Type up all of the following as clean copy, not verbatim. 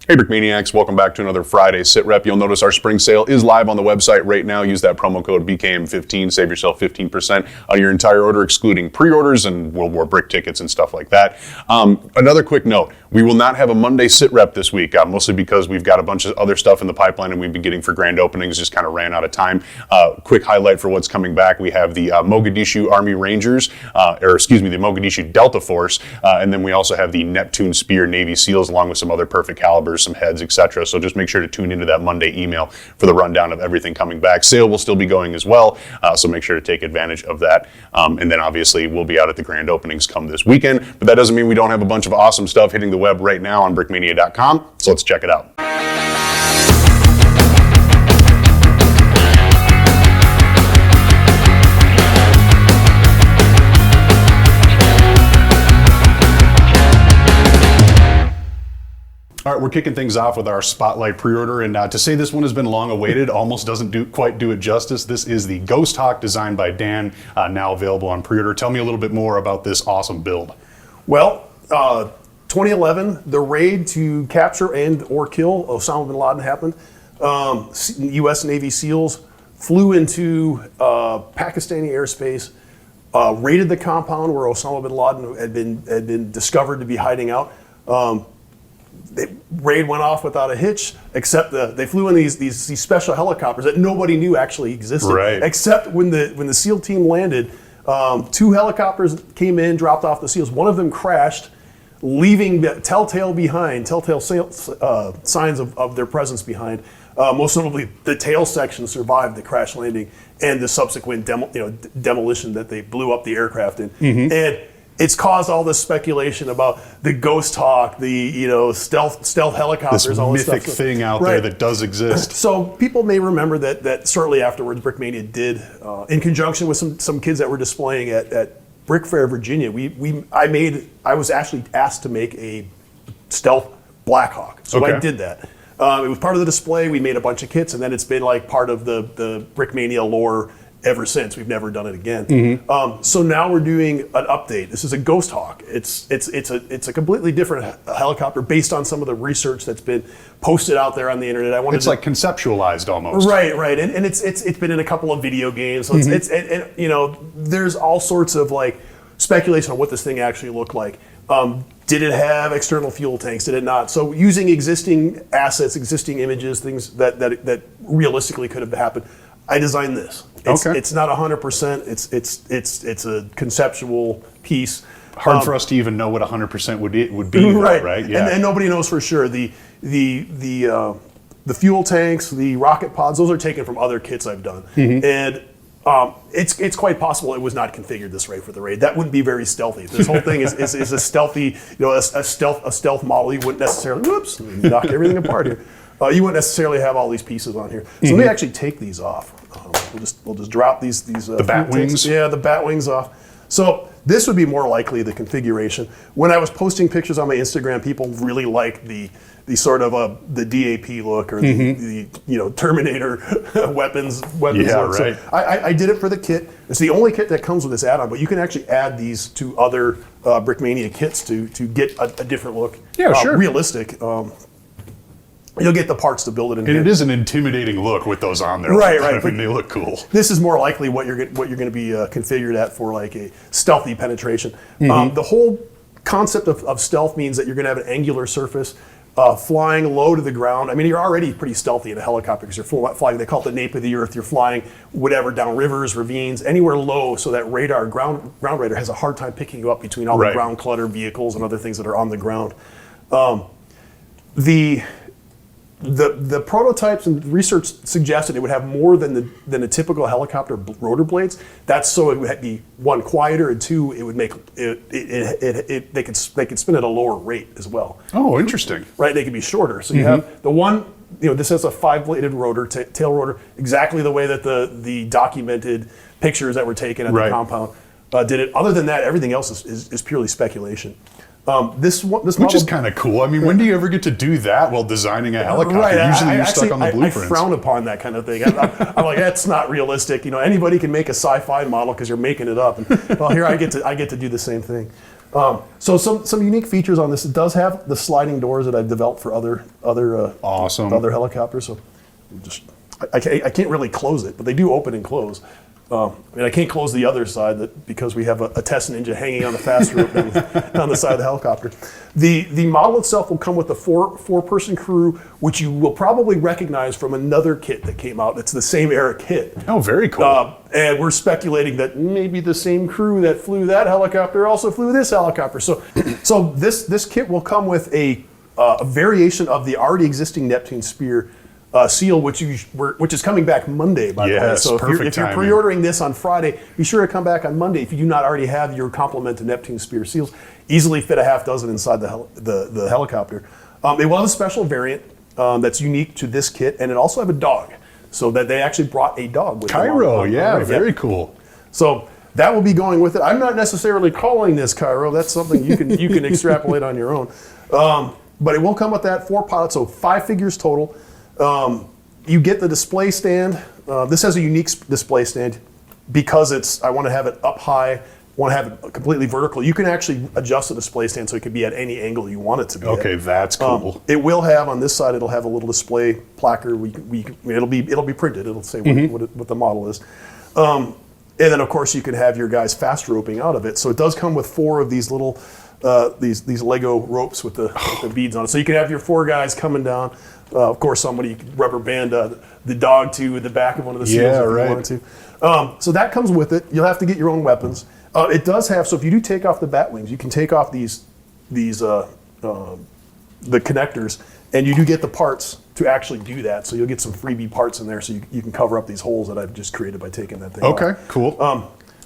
Hey Brickmaniacs, welcome back to another Friday Sit Rep. You'll notice our spring sale is live on the website right now. Use that promo code BKM15, save yourself 15% on your entire order, excluding pre-orders and World War Brick tickets and stuff like that. Another quick note, we will not have a Monday Sit Rep this week, mostly because we've got a bunch of other stuff in the pipeline and we've been getting for grand openings, just kind of ran out of time. Quick highlight for what's coming back, we have the Mogadishu Army Rangers, the Mogadishu Delta Force, and then we also have the Neptune Spear Navy SEALs along with some other perfect calibers, some heads, etc. So just make sure to tune into that Monday email for the rundown of everything coming back. Sale will still be going as well, so make sure to take advantage of that. And then obviously we'll be out at the grand openings come this weekend, but that doesn't mean we don't have a bunch of awesome stuff hitting the web right now on brickmania.com, so let's check it out. All right, we're kicking things off with our Spotlight pre-order, and to say this one has been long awaited almost doesn't quite do it justice. This is the Ghost Hawk designed by Dan, now available on pre-order. Tell me a little bit more about this awesome build. Well, 2011, the raid to capture and or kill Osama bin Laden happened. U.S. Navy SEALs flew into Pakistani airspace, raided the compound where Osama bin Laden had been discovered to be hiding out. The raid went off without a hitch, except they flew in these special helicopters that nobody knew actually existed. Right. Except when the SEAL team landed, two helicopters came in, dropped off the SEALs. One of them crashed, leaving telltale signs of their presence behind. Most notably, the tail section survived the crash landing and the subsequent demolition that they blew up the aircraft in. Mm-hmm. And it's caused all this speculation about the Ghost Hawk, the stealth helicopters, this all this mythic stuff. thing out there that does exist. So people may remember that shortly afterwards, Brickmania did, in conjunction with some kids that were displaying at Brick Fair, Virginia. I was actually asked to make a stealth Black Hawk, so okay. I did that. It was part of the display. We made a bunch of kits, and then it's been like part of the Brickmania lore ever since. We've never done it again. Mm-hmm. So now we're doing an update. This is a Ghost Hawk. It's a completely different helicopter based on some of the research that's been posted out there on the internet. It's like conceptualized almost. Right. And it's been in a couple of video games. So mm-hmm. There's all sorts of like speculation on what this thing actually looked like. Did it have external fuel tanks? Did it not? So using existing assets, existing images, things that realistically could have happened, I designed this. It's not 100%. It's a conceptual piece. Hard for us to even know what 100% would be. Right. Yeah. And nobody knows for sure. The fuel tanks, the rocket pods, those are taken from other kits I've done. Mm-hmm. And it's quite possible it was not configured this way for the raid. That wouldn't be very stealthy. This whole thing is a stealthy, a stealth model. You wouldn't necessarily knock everything apart here. You wouldn't necessarily have all these pieces on here. So mm-hmm. Let me actually take these off. We'll just drop these the bat wings. Yeah, the bat wings off. So this would be more likely the configuration. When I was posting pictures on my Instagram, people really liked the sort of the DAP look or mm-hmm. the Terminator weapons look. Right. So I did it for the kit. It's the only kit that comes with this add-on, but you can actually add these to other Brickmania kits to get a different look. Yeah, sure. Realistic. You'll get the parts to build it in. And it is an intimidating look with those on there. Right. I mean, they look cool. This is more likely what you're going to be configured at for like a stealthy penetration. Mm-hmm. The whole concept of stealth means that you're going to have an angular surface, flying low to the ground. I mean, you're already pretty stealthy in a helicopter because you're flying. They call it the nape of the earth. You're flying whatever down rivers, ravines, anywhere low, so that ground radar has a hard time picking you up between all the ground clutter, vehicles, and other things that are on the ground. The prototypes and research suggested it would have more than a typical helicopter rotor blades. That's so it would be one quieter, and two it would make they could spin at a lower rate as well. Oh, interesting. Right, they could be shorter. So you mm-hmm. have the one. This has a 5-bladed rotor, tail rotor, exactly the way that the documented pictures that were taken at the compound did it. Other than that, everything else is purely speculation. This Which is kind of cool. I mean, when do you ever get to do that while designing a helicopter? Right. Usually you're stuck on the blueprints. I frown upon that kind of thing. I'm like, that's not realistic. Anybody can make a sci-fi model because you're making it up. And well, here I get to do the same thing. So some unique features on this. It does have the sliding doors that I've developed for other Awesome. other helicopters. So I can't really close it, but they do open and close. I can't close the other side because we have a test ninja hanging on the fast rope on the side of the helicopter. The model itself will come with a four-person crew, which you will probably recognize from another kit that came out. It's the same era kit. Oh, very cool. And we're speculating that maybe the same crew that flew that helicopter also flew this helicopter. So this kit will come with a variation of the already existing Neptune Spear seal, which is coming back Monday, by the way. Yes, So if perfect you're timing. pre-ordering this on Friday, be sure to come back on Monday if you do not already have your complement to Neptune Spear seals. Easily fit a half dozen inside the helicopter. It will have a special variant that's unique to this kit, and it also have a dog. So that they actually brought a dog with them. Cairo, yeah, Right, very cool. So that will be going with it. I'm not necessarily calling this Cairo. That's something you can extrapolate on your own. But it will come with that 4 pilots, so 5 figures total. You get the display stand. This has a unique display stand because I want to have it up high, want to have it completely vertical. You can actually adjust the display stand so it can be at any angle you want it to be Okay, at. that's cool. It will have on this side. It'll have a little display placard. It'll be printed. It'll say what the model is. And then of course you can have your guys fast roping out of it. So it does come with 4 of these little these Lego ropes with the beads on it. So you can have your 4 guys coming down. Of course, somebody rubber band the dog to the back of one of the seals if you wanted to. So that comes with it. You'll have to get your own weapons. It does have, so if you do take off the bat wings, you can take off the connectors, and you do get the parts to actually do that. So you'll get some freebie parts in there so you can cover up these holes that I've just created by taking that thing off. Okay, cool.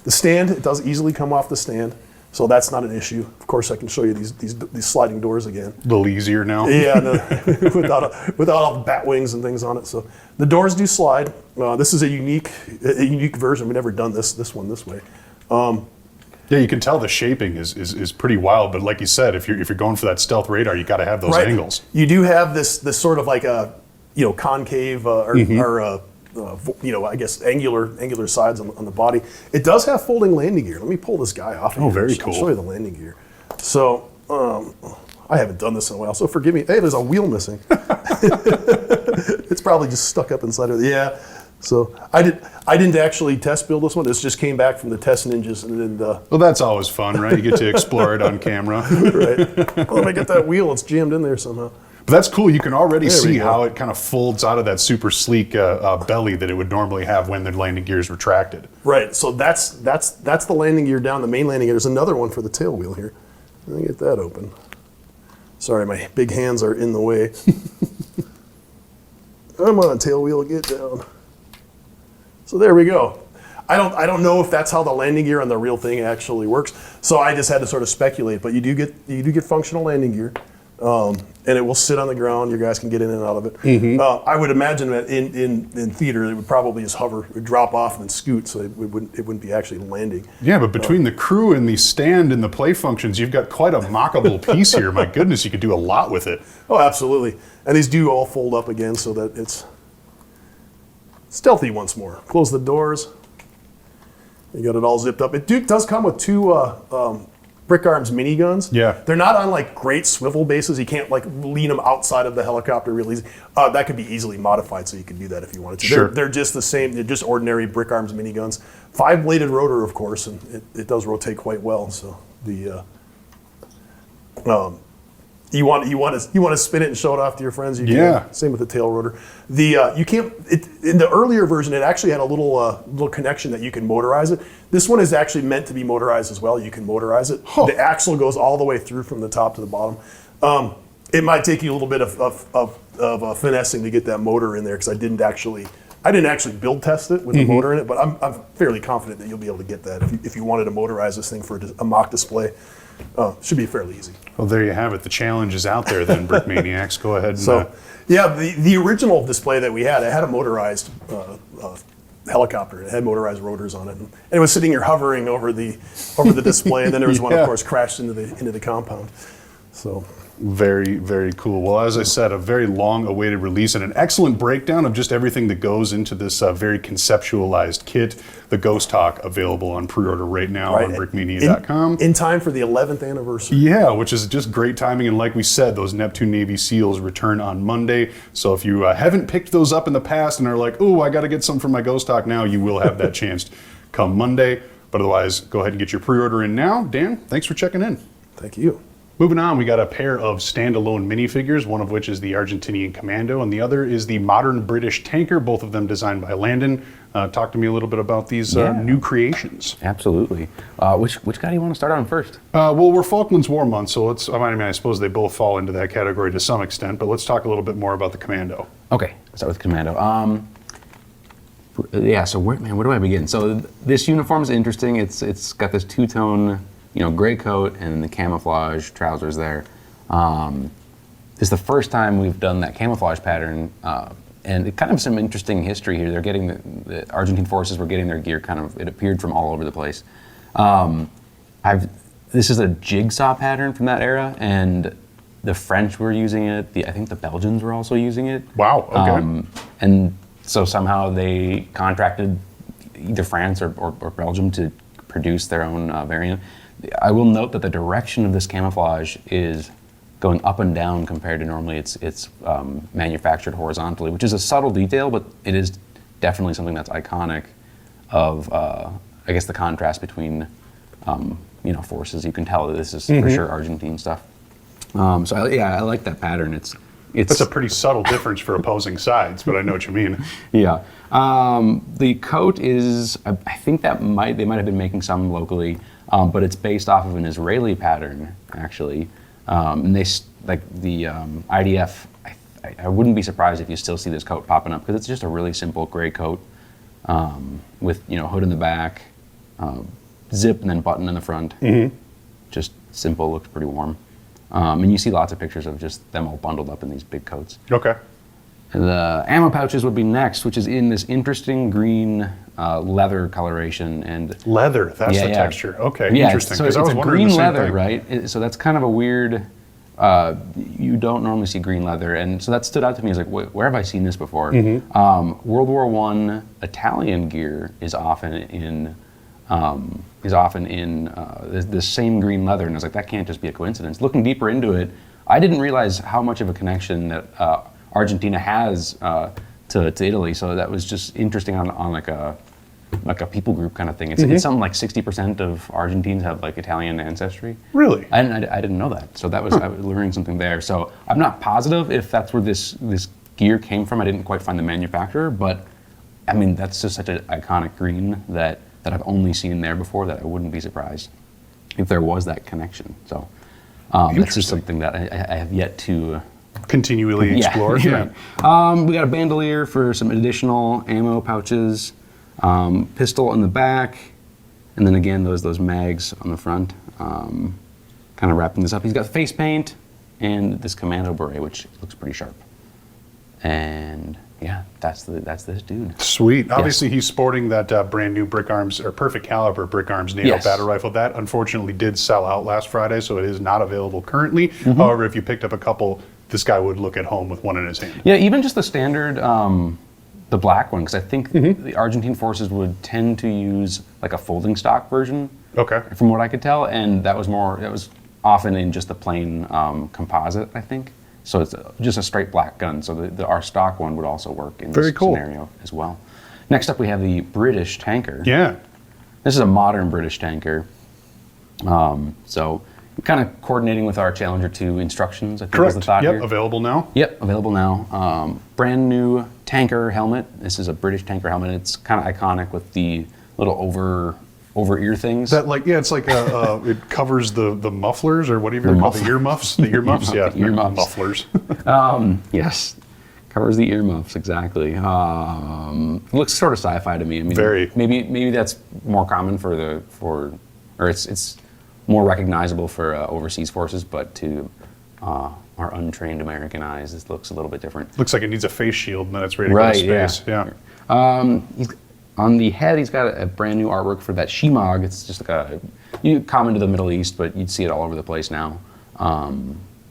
The stand, it does easily come off the stand, so that's not an issue. Of course, I can show you these sliding doors again. A little easier now. Yeah, without all the bat wings and things on it. So the doors do slide. This is a unique version. We've never done this one this way. Yeah, you can tell the shaping is pretty wild, but like you said, if you're going for that stealth radar, you got to have those angles. You do have this sort of like a concave or I guess angular sides on the body. It does have folding landing gear. Let me pull this guy off. Oh, very I'll cool. show you the landing gear. So I haven't done this in a while, so forgive me. Hey, there's a wheel missing. It's probably just stuck up inside of it. Yeah. So I didn't actually test build this one. This just came back from the test ninjas, and then Well, that's always fun, right? You get to explore it on camera. right. Oh, let me get that wheel. It's jammed in there somehow. But that's cool. You can already There we see go. how it kind of folds out of that super sleek belly that it would normally have when the landing gear is retracted. Right. So that's the landing gear down, the main landing gear. There's another one for the tail wheel here. Let me get that open. Sorry, my big hands are in the way. Come on, tail wheel, get down. So there we go. I don't know if that's how the landing gear on the real thing actually works. So I just had to sort of speculate. But you do get functional landing gear, and it will sit on the ground. Your guys can get in and out of it. I would imagine that in theater it would probably just hover, it would drop off and then scoot, so it wouldn't be actually landing. Yeah, but between the crew and the stand and the play functions, you've got quite a mockable piece here. My goodness, you could do a lot with it. Oh, absolutely. And these do all fold up again so that it's stealthy once more. Close the doors. You got it all zipped up. It does come with 2 Brick Arms miniguns. Yeah. They're not on like great swivel bases. You can't like lean them outside of the helicopter really easy. That could be easily modified, so you could do that if you wanted to. Sure. They're just the same. They're just ordinary Brick Arms miniguns. 5-bladed rotor, of course, and it does rotate quite well. So the you want to spin it and show it off to your friends. You Yeah. can. Same with the tail rotor. You can't. In the earlier version, it actually had a little connection that you can motorize it. This one is actually meant to be motorized as well. You can motorize it. Huh. The axle goes all the way through from the top to the bottom. It might take you a little bit of finessing to get that motor in there because I didn't actually build test it with the motor in it, but I'm fairly confident that you'll be able to get that if you wanted to motorize this thing for a mock display. Should be fairly easy. Well, there you have it. The challenge is out there then, Brick Maniacs. Go ahead and... So, yeah, the original display that we had, it had a motorized helicopter. It had motorized rotors on it, and it was sitting here hovering over the display. And then there was one, Yeah. of course, crashed into the compound. So Very, very cool. Well, as I said, a very long-awaited release and an excellent breakdown of just everything that goes into this very conceptualized kit. The Ghost Hawk available on pre-order right now on brickmedia.com. In time for the 11th anniversary. Yeah, which is just great timing. And like we said, those Neptune Navy SEALs return on Monday. So if you haven't picked those up in the past and are like, oh, I got to get some for my Ghost Hawk now, you will have that chance come Monday. But otherwise, go ahead and get your pre-order in now. Dan, thanks for checking in. Thank you. Moving on, we got a pair of standalone minifigures, one of which is the Argentinian Commando, and the other is the modern British tanker, both of them designed by Landon. Talk to me a little bit about these new creations. Absolutely. Which guy do you want to start on first? Well, we're Falklands War Month, so I suppose they both fall into that category to some extent, but let's talk a little bit more about the Commando. Okay, let's start with Commando. So where do I begin? So this uniform is interesting. It's got this two-tone, gray coat and the camouflage trousers there. This is the first time we've done that camouflage pattern, and it kind of some interesting history here. They're getting the Argentine forces were getting their gear it appeared from all over the place. This is a jigsaw pattern from that era, and the French were using it. I think the Belgians were also using it. Wow. Okay. And so somehow they contracted either France or Belgium to produce their own variant. I will note that the direction of this camouflage is going up and down compared to normally it's manufactured horizontally, which is a subtle detail, but it is definitely something that's iconic of, I guess, the contrast between, forces. You can tell that this is for sure Argentine stuff. I like that pattern. It's That's a pretty subtle difference for opposing sides, but I know what you mean. Yeah. The coat is, I think they might have been making some locally, but it's based off of an Israeli pattern, actually. And the IDF, I wouldn't be surprised if you still see this coat popping up, because it's just a really simple gray coat with hood in the back, zip and then button in the front. Mm-hmm. Just simple, looks pretty warm. And you see lots of pictures of just them all bundled up in these big coats. Okay. The ammo pouches would be next, which is in this interesting green leather coloration. And leather, that's the texture. Okay, yeah, interesting. So it's a green leather, right? So that's kind of a weird, you don't normally see green leather. And so that stood out to me as like, where have I seen this before? Mm-hmm. World War I Italian gear is often in this same green leather. And I was like, that can't just be a coincidence. Looking deeper into it, I didn't realize how much of a connection that Argentina has to Italy, so that was just interesting on like a people group kind of thing. It's something like 60% of Argentines have like Italian ancestry. Really? I didn't know that, so that was I was learning something there. So I'm not positive if that's where this gear came from. I didn't quite find the manufacturer, but I mean that's just such an iconic green that I've only seen there before that I wouldn't be surprised if there was that connection. So that's just something that I have yet to continually explore. Yeah. We got a bandolier for some additional ammo pouches, pistol in the back, and then again those mags on the front. Kind of wrapping this up. He's got face paint and this commando beret, which looks pretty sharp. And yeah, that's this dude. Sweet. Obviously, he's sporting that brand new Brick Arms or Perfect Caliber Brick Arms NATO battle rifle. That unfortunately did sell out last Friday, so it is not available currently. Mm-hmm. However, if you picked up a couple, this guy would look at home with one in his hand. Yeah, even just the standard, the black one, because I think the Argentine forces would tend to use like a folding stock version. Okay. From what I could tell, and that was often in just the plain composite, I think. So it's just a straight black gun. So our stock one would also work in this scenario as well. Next up, we have the British tanker. Yeah. This is a modern British tanker. So kind of coordinating with our Challenger 2 instructions, I think was the thought here. Available now. Yep, available now. Brand new tanker helmet. This is a British tanker helmet. It's kind of iconic with the little over ear things. That it's like it covers the mufflers or whatever you call the earmuffs. The earmuffs, earmuffs. Mufflers. Yes, covers the earmuffs exactly. Looks sort of sci-fi to me. I mean, very. Maybe that's more common or it's more recognizable for overseas forces, but to our untrained American eyes, this looks a little bit different. Looks like it needs a face shield, and then it's ready to go to space. Yeah. On the head, he's got a brand new artwork for that Shimog. It's just like common to the Middle East, but you'd see it all over the place now.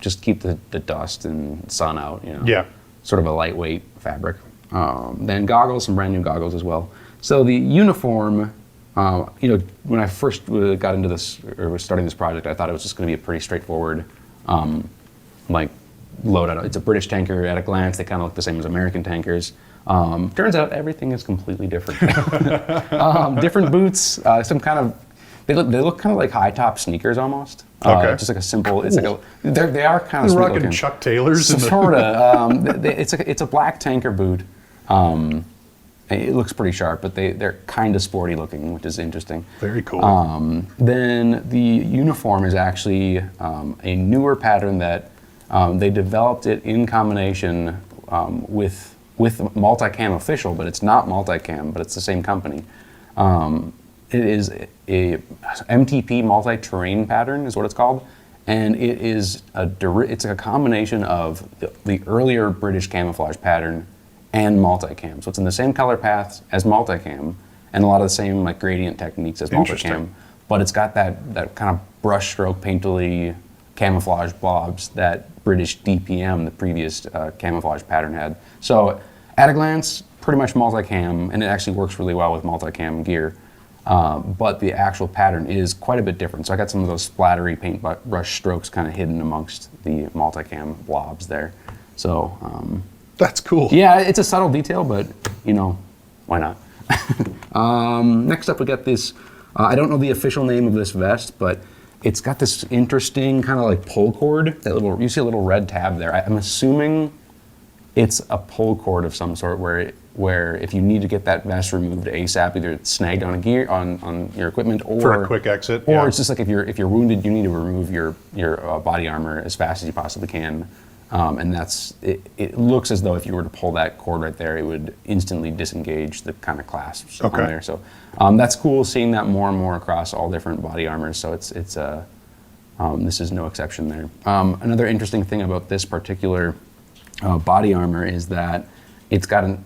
just keep the dust and sun out. Yeah. Sort of a lightweight fabric. Then goggles, some brand new goggles as well. So the uniform, when I first got into this or was starting this project, I thought it was just going to be a pretty straightforward, like loadout. It's a British tanker at a glance. They kind of look the same as American tankers. Turns out everything is completely different. Different boots, some kind of. They look kind of like high top sneakers almost. Okay. Just like a simple. It's like they are kind of They're sweet rocking looking. Chuck Taylors. Sort of. It's a black tanker boot. It looks pretty sharp, but they're kind of sporty looking, which is interesting. Very cool. Then the uniform is actually a newer pattern that they developed it in combination with Multicam Official, but it's not Multicam, but it's the same company. It is a MTP multi-terrain pattern is what it's called, and it is it's a combination of the earlier British camouflage pattern and multicam. So it's in the same color paths as multicam and a lot of the same like gradient techniques as Interesting. multicam, but it's got that kind of brush stroke painterly camouflage blobs that British DPM, the previous camouflage pattern, had. So at a glance, pretty much multicam, and it actually works really well with multicam gear. But the actual pattern is quite a bit different. So I got some of those splattery paintbrush strokes kind of hidden amongst the multicam blobs there. So That's cool. yeah, it's a subtle detail, but why not? Next up, we got this. I don't know the official name of this vest, but it's got this interesting kind of like pull cord. You see a little red tab there. I'm assuming it's a pull cord of some sort where if you need to get that vest removed ASAP, either it's snagged on a gear on your equipment, or For a quick exit, or yeah. it's just like if you're wounded, you need to remove your body armor as fast as you possibly can. And it looks as though if you were to pull that cord right there, it would instantly disengage the kind of clasps on Okay. there. So that's cool, seeing that more and more across all different body armors. So this is no exception there. Another interesting thing about this particular body armor is that it's got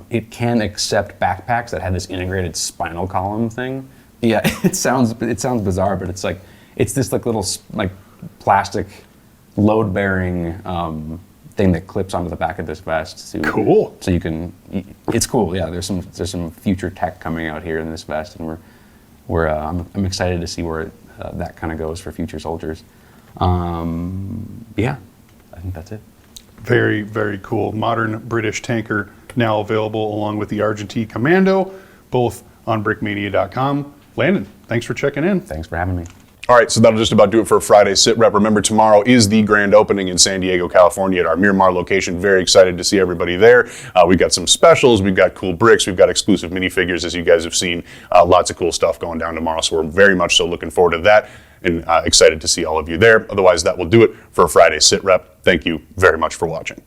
it can accept backpacks that have this integrated spinal column thing. Yeah, it sounds bizarre, but it's this like little like plastic load-bearing thing that clips onto the back of this vest. Cool. So you can. It's cool. Yeah, there's some future tech coming out here in this vest, and I'm excited to see where that kind of goes for future soldiers. Yeah, I think that's it. Very, very cool. Modern British tanker now available along with the Argentine Commando, both on brickmania.com. Landon, thanks for checking in. Thanks for having me. All right, so that'll just about do it for a Friday Sit Rep. Remember, tomorrow is the grand opening in San Diego, California at our Miramar location. Very excited to see everybody there. We've got some specials, we've got cool bricks, we've got exclusive minifigures, as you guys have seen. Lots of cool stuff going down tomorrow, so we're very much so looking forward to that and excited to see all of you there. Otherwise, that will do it for a Friday Sit Rep. Thank you very much for watching.